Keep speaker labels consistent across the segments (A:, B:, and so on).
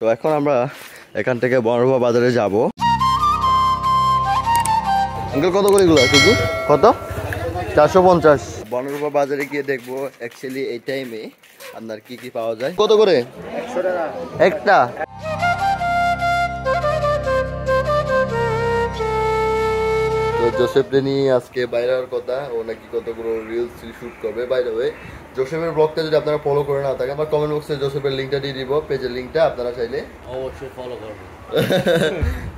A: তো এখন আমরা এখান থেকে বনরূপা বাজারে যাব। আঙ্কেল কত করে এগুলো শুধু কত? 450। বনরূপা বাজারে গিয়ে দেখবো অ্যাকচুয়ালি এই টাইমে আপনার কি কি পাওয়া যায়। কত করে? 100 টাকা একটা। তো জোসেফ নিয়ে আজকে বাইরে হওয়ার কথা, ও নাকি কতগুলো রিলস শুট করবে। বাইরে হয়ে জোসেফের ব্লগটা যদি আপনারা ফলো করে না থাকেন, আমার কমেন্ট বক্সে জোসেফের লিঙ্কটা দিয়ে দিব, পেজের লিঙ্কটা, আপনারা চাইলে
B: অবশ্যই ফলো করবেন।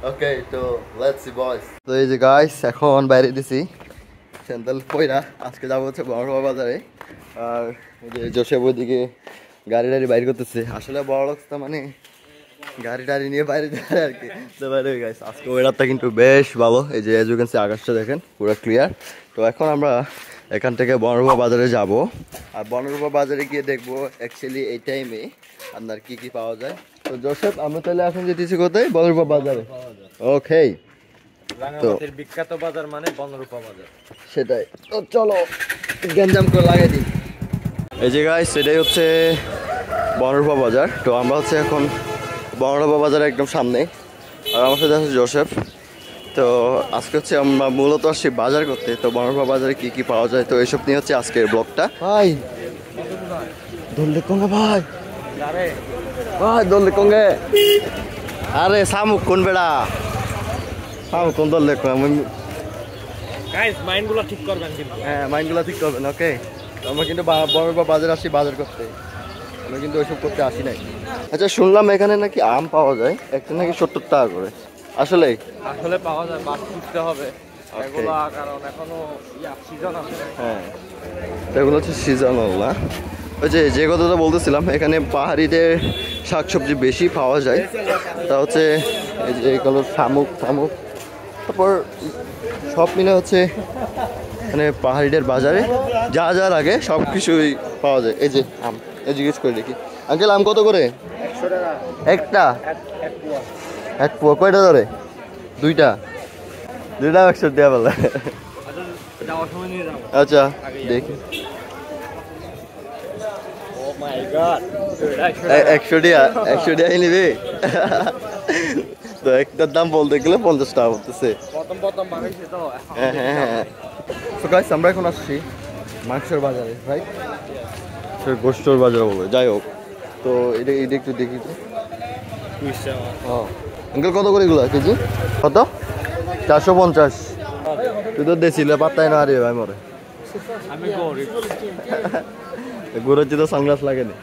A: ওকে, তো লেটস সি বয়স। তো এই যে গাইস এখন বাইরে দিছি স্যান্ডেল পয়রা, আজকে যাবো হচ্ছে বড় বাজারে। আর এই যে জোসেফ ওইদিকে গাড়ি টাড়ি বাইর করতেছে। আসলে বড় অবস্থা মানে গাড়ি টাড়ি নিয়ে বাইরে যায় আর কি। তো বাইরে গাইস আজকে ওয়েদারটা কিন্তু বেশ ভালো। এই যে এজুকেন্সি আকাশটা দেখেন পুরো ক্লিয়ার। তো এখন আমরা এখান থেকে বনরূপা বাজারে যাব। আর বনরূপা বাজারে গিয়ে দেখবো অ্যাকচুয়ালি এই টাইমে আপনার কি কি পাওয়া যায়। তো জোসেফ আমরা তাহলে এখন যেতেছি কোথায়? বনরূপা বাজারে। ওকে,
B: রাঙামাটির বিখ্যাত বাজার মানে বনরূপা বাজার,
A: সেটাই। তো চলো গ্যাঞ্জাম করে লাগাই দিই। এই যে গাইস সেটাই হচ্ছে বনরূপা বাজার। তো আমরা হচ্ছে এখন বনরূপা বাজারের একদম সামনে, আর আমার সাথে আছে জোসেফ। তো আজকে হচ্ছে আমরা মূলত আসছি বাজার করতে। তো বনরূপা বাজারে কি কি পাওয়া যায় তো এইসব নিয়ে হচ্ছে আজকের ব্লগটা। ভাই দোললে কঙ্গে ভাই, ভাই দোললে কঙ্গে, আরে শামুক কোন বেড়া, শামুক কোন দোললে
B: গাইস মাইন্ডগুলো ঠিক করবেন কিন্তু।
A: হ্যাঁ মাইন্ডগুলো ঠিক করবেন। ওকে, আমরা কিন্তু বনরূপা বাজার আসছি বাজার করতে, আমরা কিন্তু ওইসব করতে আসি নাই। আচ্ছা শুনলাম এখানে নাকি আম পাওয়া যায়, একটা নাকি 70 টাকা করে। আসলে
B: পাওয়া যায়, বাস খুঁজতে হবে এগুলো, কারণ এখনো সিজন আছে।
A: হ্যাঁ এগুলো হচ্ছে সিজনাল না। ওই যে কথাটা বলতেছিলাম, এখানে পাহাড়িদের শাকসবজি বেশি পাওয়া যায়। তা হচ্ছে এই যে এগুলো শামুক, তারপর সব মিলে হচ্ছে মানে পাহাড়িদের বাজারে যা যা লাগে সব কিছুই পাওয়া যায়। এই যে আম, এই জিজ্ঞেস করে দেখি আঙ্কেল আম কত করে?
B: 100 টাকা
A: একটা। এক পোয়া কয়টা ধরে? দুইটা 100 দেওয়া বলে। আচ্ছা দেখি। 100 টাকা নিবি? তো একটার দাম বলতে গেলে 50 টাকা বলতেছে। হ্যাঁ হ্যাঁ হ্যাঁ। তো গাইস আমরা এখন আসছি মাংসের বাজারে, রাইট? গোশতর বাজার বলে, যাই হোক। তো এটা একটু দেখি তো। আঙ্কেল কত করে এগুলো কেজি? কত? 450। তুই তো দেছিলে পাত্তাই না আরে ভাই মরে।
B: আমি গরিব।
A: গরুর তো সানগ্লাস লাগেনি।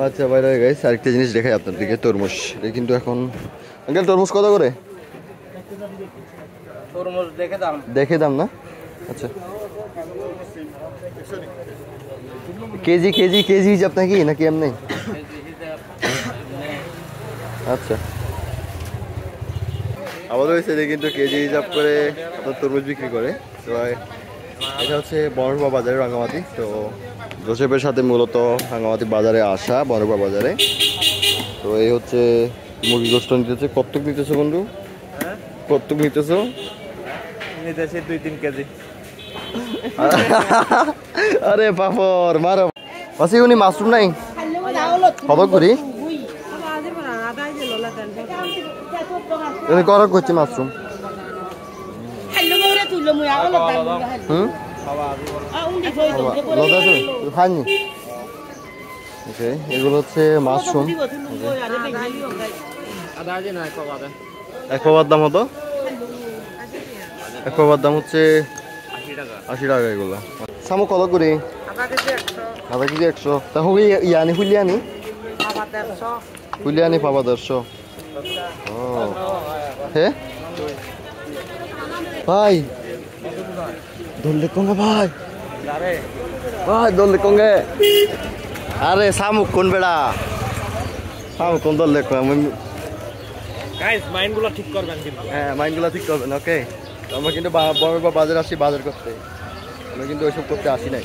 A: আচ্ছা বাইরে গাইস আরেকটা জিনিস দেখাই আপনাদেরকে, তরমুজ। এটা কিন্তু এখন আঙ্কেল তরমুজ কত করে?
B: তরমুজ
A: দেখে দাম না? আচ্ছা কেজি কেজি কেজি হিসাব নাকি এমনি? আচ্ছা আমাদের হয়েছে কিন্তু কেজি হিসাব করে আপনার তরমুজ বিক্রি করে। তো এটা হচ্ছে বনরূপা বাজারে রাঙামাটি। তো জোসেফের সাথে মূলত রাঙামাটি বাজারে আসা, বনরূপা বাজারে। তো এই হচ্ছে মুরগি গোস্ত নিতেছে। কতটুক নিতেছো বন্ধু? কতটুক নিতেছো?
B: নিতেছি 2-3 কেজি।
A: আরে পাপড় মারো মাসি, উনি মাশরুম নাই কত করি? করা করছি মাশরুম। এগুলো হচ্ছে মাশরুম। একবার দাম হতো, একবার দাম হচ্ছে 80 টাকা এগুলো। শামুক কত করে? আধা কেজি 100। তা হোক ইয়ানি হুলিয়ানি পাবা 150। ও হে ভাই দোললে কঙ্গে ভাই, ভাই দোললে কঙ্গে। আরে শামুক কোন বেড়া, শামুক কোন দোললে
B: গাইস মাইন্ডগুলো ঠিক করবেন কিন্তু।
A: হ্যাঁ মাইন্ডগুলো ঠিক করবেন। ওকে, আমরা কিন্তু বড় বাজারে আসি বাজার করতে, আমরা কিন্তু ওইসব করতে আসি নাই।